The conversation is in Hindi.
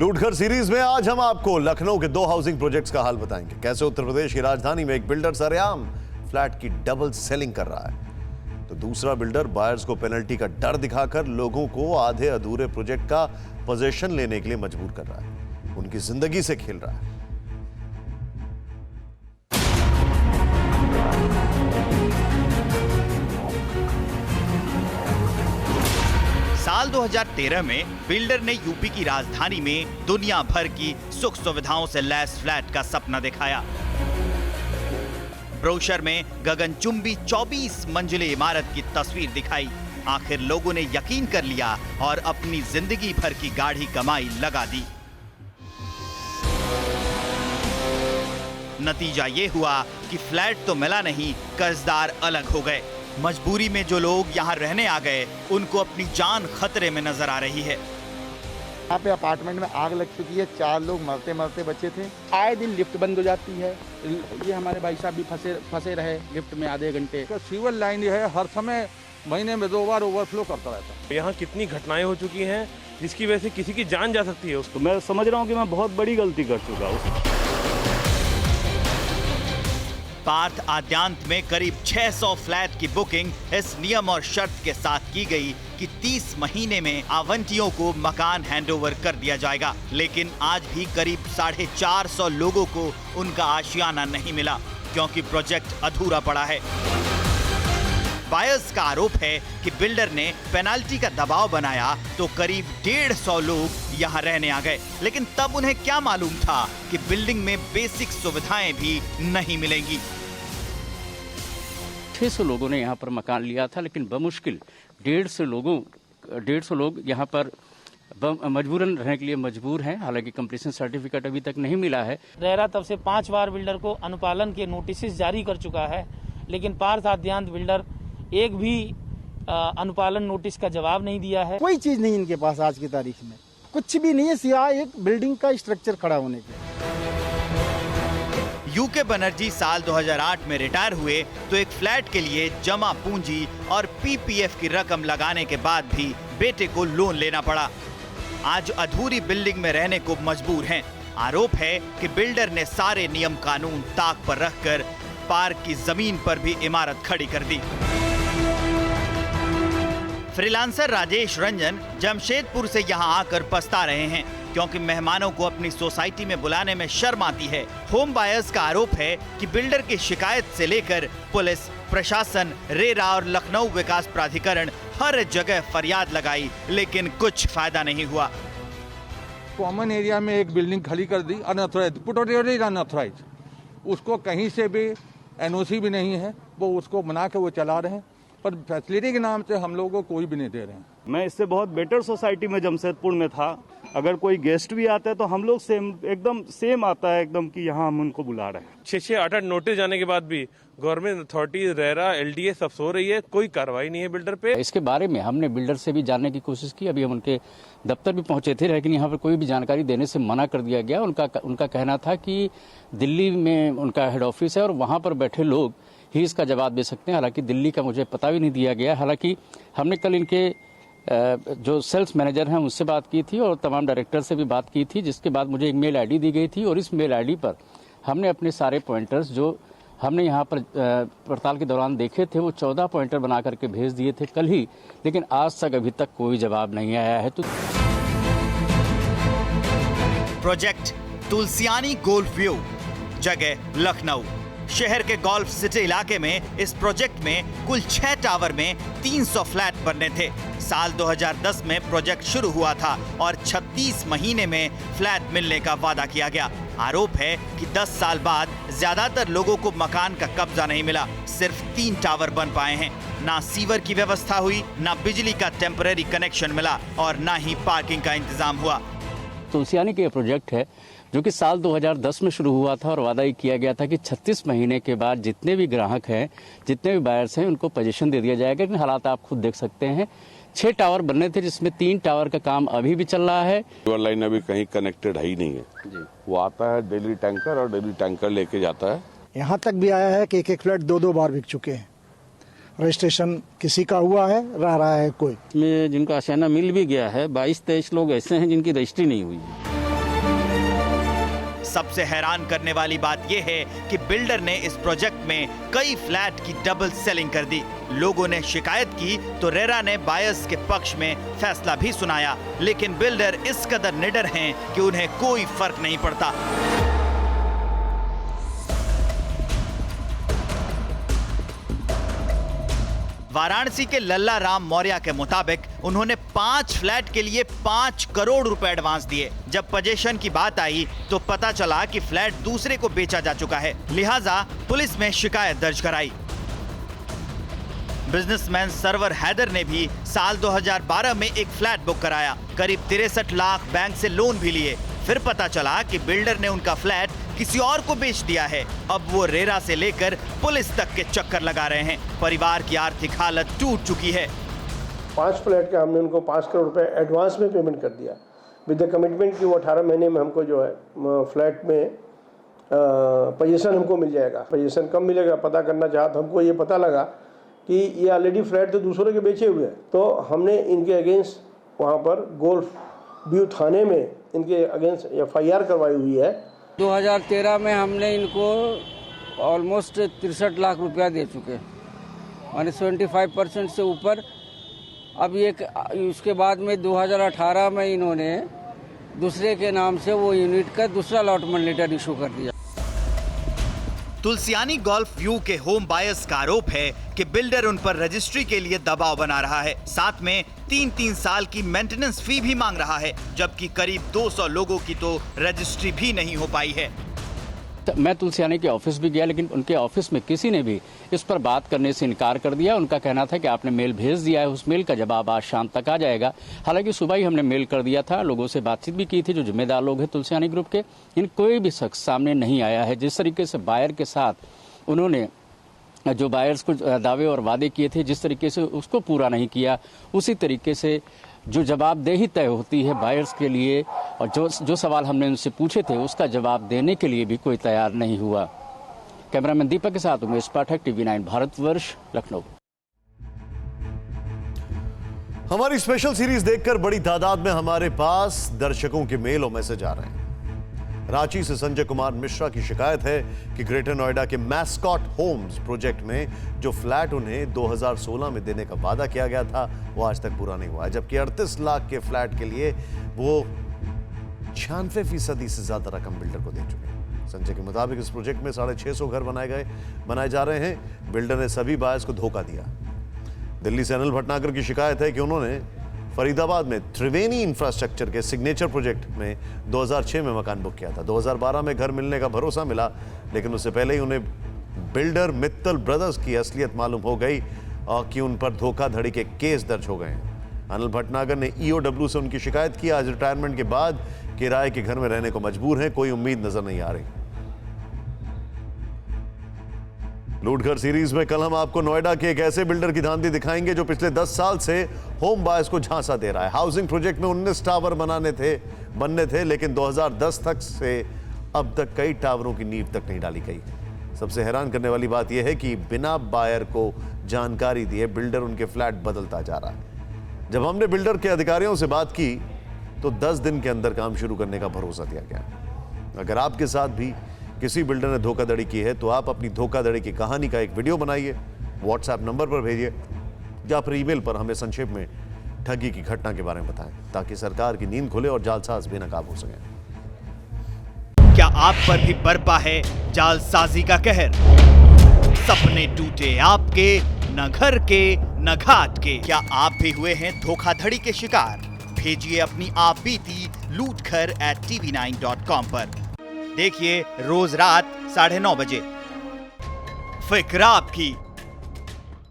लूटघर सीरीज में आज हम आपको लखनऊ के 2 हाउसिंग प्रोजेक्ट्स का हाल बताएंगे। कैसे उत्तर प्रदेश की राजधानी में एक बिल्डर सरेआम फ्लैट की डबल सेलिंग कर रहा है, तो दूसरा बिल्डर बायर्स को पेनल्टी का डर दिखाकर लोगों को आधे अधूरे प्रोजेक्ट का पोजीशन लेने के लिए मजबूर कर रहा है, उनकी जिंदगी से खेल रहा है। साल 2013 में बिल्डर ने यूपी की राजधानी में दुनिया भर की सुख सुविधाओं से लैस फ्लैट का सपना दिखाया। ब्रोशर में गगनचुंबी 24 मंजिले इमारत की तस्वीर दिखाई। आखिर लोगों ने यकीन कर लिया और अपनी जिंदगी भर की गाढ़ी कमाई लगा दी। नतीजा ये हुआ कि फ्लैट तो मिला नहीं, कर्जदार अलग हो गए। मजबूरी में जो लोग यहाँ रहने आ गए, उनको अपनी जान खतरे में नजर आ रही है। यहाँ पे अपार्टमेंट में आग लग चुकी है, 4 लोग मरते मरते बचे थे। आए दिन लिफ्ट बंद हो जाती है। ये हमारे भाई साहब भी फंसे रहे लिफ्ट में आधे घंटे। तो सीवर लाइन है, हर समय महीने में 2 बार ओवरफ्लो करता रहता है। यहाँ कितनी घटनाएं हो चुकी हैं जिसकी वजह से किसी की जान जा सकती है। उसको मैं समझ रहा हूँ कि मैं बहुत बड़ी गलती कर चुका हूँ। पार्थ आद्यांत में करीब 600 फ्लैट की बुकिंग इस नियम और शर्त के साथ की गई कि 30 महीने में आवंटियों को मकान हैंडओवर कर दिया जाएगा, लेकिन आज भी करीब 450 लोगों को उनका आशियाना नहीं मिला क्योंकि प्रोजेक्ट अधूरा पड़ा है। बायर्स का आरोप है कि बिल्डर ने पेनाल्टी का दबाव बनाया तो करीब 150 लोग यहाँ रहने आ गए, लेकिन तब उन्हें क्या मालूम था कि बिल्डिंग में बेसिक सुविधाएं भी नहीं मिलेंगी। 600 लोगों ने यहाँ पर मकान लिया था, लेकिन बमुश्किल 150 लोग यहाँ पर मजबूरन रहने के लिए मजबूर हैं। हालांकि कंप्लीशन सर्टिफिकेट अभी तक नहीं मिला है। रेरा तब से 5 बार बिल्डर को अनुपालन के नोटिस जारी कर चुका है, लेकिन पार्थ आद्यांत बिल्डर एक भी अनुपालन नोटिस का जवाब नहीं दिया है। कोई चीज नहीं इनके पास आज की तारीख में, कुछ भी नहीं है सिवाय एक बिल्डिंग का स्ट्रक्चर खड़ा होने के। यूके बनर्जी साल 2008 में रिटायर हुए तो एक फ्लैट के लिए जमा पूंजी और पीपीएफ की रकम लगाने के बाद भी बेटे को लोन लेना पड़ा। आज अधूरी बिल्डिंग में रहने को मजबूर हैं। आरोप है कि बिल्डर ने सारे नियम कानून ताक पर रखकर पार्क की जमीन पर भी इमारत खड़ी कर दी। फ्रीलांसर राजेश रंजन जमशेदपुर से यहाँ आकर पछता रहे हैं क्योंकि मेहमानों को अपनी सोसाइटी में बुलाने में शर्म आती है। होम बायर्स का आरोप है कि बिल्डर की शिकायत से लेकर पुलिस, प्रशासन, रेरा और लखनऊ विकास प्राधिकरण हर जगह फरियाद लगाई, लेकिन कुछ फायदा नहीं हुआ। कॉमन एरिया में एक बिल्डिंग खड़ी कर दी, अनऑथराइज, उसको कहीं से भी एनओसी भी नहीं है, वो उसको बना के वो चला रहे हैं, पर फैसिलिटी के नाम से हम लोगों को कोई भी नहीं दे रहे हैं। मैं इससे बहुत बेटर सोसाइटी में जमशेदपुर में था। अगर कोई गेस्ट भी आता है तो हम लोग एकदम सेम आता है एकदम कि यहाँ हम उनको बुला रहे हैं। 6-6, 8-8 नोटिस जाने के बाद भी गवर्नमेंट अथॉरिटी, रेरा, एलडीए सब सो रही है, कोई कार्रवाई नहीं है बिल्डर पे। इसके बारे में हमने बिल्डर से भी जानने की कोशिश की। अभी हम उनके दफ्तर भी पहुंचे थे, लेकिन यहाँ पर कोई भी जानकारी देने से मना कर दिया गया। उनका कहना था कि दिल्ली में उनका हेड ऑफिस है और वहाँ पर बैठे लोग ही इसका जवाब दे सकते हैं। हालांकि दिल्ली का मुझे पता भी नहीं दिया गया। हालांकि हमने कल इनके जो सेल्स मैनेजर हैं उनसे बात की थी और तमाम डायरेक्टर से भी बात की थी, जिसके बाद मुझे एक मेल आईडी दी गई थी और इस मेल आईडी पर हमने अपने सारे पॉइंटर्स जो हमने यहाँ पर पड़ताल के दौरान देखे थे वो 14 पॉइंटर बना करके भेज दिए थे कल ही, लेकिन आज तक अभी तक कोई जवाब नहीं आया है। तो प्रोजेक्ट तुलसियानी गोल्फ व्यू, जगह लखनऊ। शहर के गोल्फ सिटी इलाके में इस प्रोजेक्ट में कुल 6 टावर में 300 फ्लैट बनने थे। साल 2010 में प्रोजेक्ट शुरू हुआ था और 36 महीने में फ्लैट मिलने का वादा किया गया। आरोप है कि 10 साल बाद ज्यादातर लोगों को मकान का कब्जा नहीं मिला। सिर्फ 3 टावर बन पाए हैं। ना सीवर की व्यवस्था हुई, ना बिजली का टेम्पररी कनेक्शन मिला और ना ही पार्किंग का इंतजाम हुआ। तुलसियानी के प्रोजेक्ट है जो कि साल 2010 में शुरू हुआ था और वादा ये किया गया था कि 36 महीने के बाद जितने भी ग्राहक हैं, जितने भी बायर्स हैं, उनको पोजीशन दे दिया जाएगा। लेकिन हालात आप खुद देख सकते हैं। 6 टावर बनने थे जिसमें 3 टावर का काम अभी भी चल रहा है। सीवर लाइन अभी कहीं कनेक्टेड है ही नहीं है जी। वो आता है डेली टैंकर और डेली टैंकर लेके जाता है। यहाँ तक भी आया है कि एक फ्लैट 2-2 बार बिक चुके हैं। रजिस्ट्रेशन किसी का हुआ है, रह रहा है कोई। जिनका आशियाना मिल भी गया है, 22-23 लोग ऐसे हैं जिनकी रजिस्ट्री नहीं हुई है। सबसे हैरान करने वाली बात यह है कि बिल्डर ने इस प्रोजेक्ट में कई फ्लैट की डबल सेलिंग कर दी। लोगों ने शिकायत की तो रेरा ने बायर्स के पक्ष में फैसला भी सुनाया, लेकिन बिल्डर इस कदर निडर हैं कि उन्हें कोई फर्क नहीं पड़ता। वाराणसी के लल्ला राम मौर्य के मुताबिक उन्होंने 5 फ्लैट के लिए 5 करोड़ रुपए एडवांस दिए। जब पोजीशन की बात आई तो पता चला कि फ्लैट दूसरे को बेचा जा चुका है, लिहाजा पुलिस में शिकायत दर्ज कराई। बिजनेसमैन सरवर हैदर ने भी साल 2012 में एक फ्लैट बुक कराया, करीब 63 लाख बैंक से लोन भी लिए। फिर पता चला कि बिल्डर ने उनका फ्लैट किसी और को बेच दिया है। अब वो रेरा से लेकर पुलिस तक के चक्कर लगा रहे हैं। परिवार की आर्थिक हालत टूट चुकी है। 5 फ्लैट का हमने उनको 5 करोड़ रुपए एडवांस में पेमेंट कर दिया, विद द कमिटमेंट कि वो 18 महीने में हमको जो है फ्लैट में पोजीशन हमको मिल जाएगा। पोजीशन कब मिलेगा पता करना चाहा तो हमको ये पता लगा कि ये ऑलरेडी फ्लैट तो दूसरों के बेचे हुए हैं। तो हमने इनके अगेंस्ट वहाँ पर गोल्फ व्यू थाने में इनके अगेंस्ट FIR करवाई हुई है। 2013 में हमने इनको ऑलमोस्ट 63 लाख रुपया दे चुके, यानी 75% से ऊपर। अब ये उसके बाद में 2018 में इन्होंने दूसरे के नाम से वो यूनिट का दूसरा अलॉटमेंट लेटर इशू कर दिया। तुलसियानी गोल्फ व्यू के होम बायर्स का आरोप है कि बिल्डर उन पर रजिस्ट्री के लिए दबाव बना रहा है, साथ में 3-3 साल की मेंटेनेंस फी भी मांग रहा है, जबकि करीब 200 लोगों की तो रजिस्ट्री भी नहीं हो पाई है। मैं तुलसियानी के ऑफिस भी गया, लेकिन उनके ऑफिस में किसी ने भी इस पर बात करने से इनकार कर दिया। उनका कहना था कि आपने मेल भेज दिया है, उस मेल का जवाब आज शाम तक आ जाएगा। हालांकि सुबह ही हमने मेल कर दिया था, लोगों से बातचीत भी की थी जो जिम्मेदार लोग हैं तुलसियानी ग्रुप के, इन कोई भी शख्स सामने नहीं आया है। जिस तरीके से बायर के साथ उन्होंने जो बायर्स को दावे और वादे किए थे, जिस तरीके से उसको पूरा नहीं किया, उसी तरीके से जो जवाबदेही तय होती है बायर्स के लिए, और जो सवाल हमने उनसे पूछे थे उसका जवाब देने के लिए भी कोई तैयार नहीं हुआ। कैमरामैन दीपक के साथ उमेश पाठक, TV9 भारतवर्ष, लखनऊ। हमारी स्पेशल सीरीज देखकर बड़ी तादाद में हमारे पास दर्शकों के मेल और मैसेज आ रहे हैं। रांची से संजय कुमार मिश्रा की शिकायत है कि ग्रेटर नोएडा के मैस्कॉट होम्स प्रोजेक्ट में जो फ्लैट उन्हें 2016 में देने का वादा किया गया था वो आज तक पूरा नहीं हुआ है, जबकि 38 लाख के फ्लैट के लिए वो 96% से ज्यादा रकम बिल्डर को दे चुके हैं। संजय के मुताबिक इस प्रोजेक्ट में 650 घर बनाए जा रहे हैं। बिल्डर ने सभी बायर्स को धोखा दिया। दिल्ली से अनिल भटनागर की शिकायत है कि उन्होंने फरीदाबाद में त्रिवेणी इंफ्रास्ट्रक्चर के सिग्नेचर प्रोजेक्ट में 2006 में मकान बुक किया था। 2012 में घर मिलने का भरोसा मिला, लेकिन उससे पहले ही उन्हें बिल्डर मित्तल ब्रदर्स की असलियत मालूम हो गई और कि उन पर धोखाधड़ी के केस दर्ज हो गए हैं। अनिल भटनागर ने EOW से उनकी शिकायत की। आज रिटायरमेंट के बाद किराए के घर में रहने को मजबूर हैं, कोई उम्मीद नजर नहीं आ रही। लूटघर सीरीज में कल हम आपको नोएडा के एक ऐसे बिल्डर की धांधली दिखाएंगे जो पिछले 10 साल से होम बायर्स को झांसा दे रहा है। हाउसिंग प्रोजेक्ट में 19 टावर बनने थे, लेकिन 2010 तक से अब तक कई टावरों की नींव तक नहीं डाली गई। सबसे हैरान करने वाली बात यह है कि बिना बायर को जानकारी दिए बिल्डर उनके फ्लैट बदलता जा रहा है। जब हमने बिल्डर के अधिकारियों से बात की तो 10 दिन के अंदर काम शुरू करने का भरोसा दिया गया। अगर आपके साथ भी किसी बिल्डर ने धोखाधड़ी की है तो आप अपनी धोखाधड़ी की कहानी का एक वीडियो बनाइए, व्हाट्सएप नंबर पर भेजिए या फिर ईमेल पर हमें संक्षेप में ठगी की घटना के बारे में बताएं, ताकि सरकार की नींद खुले और जालसाज बेनकाब हो सके। क्या आप पर भी बरपा है जालसाजी का कहर? सपने टूटे आपके, न घर के न घाट के। क्या आप भी हुए हैं धोखाधड़ी के शिकार? भेजिए अपनी आप बीती lootghar@tv9.com पर। देखिए रोज रात 9:30 बजे। फिक्र आपकी।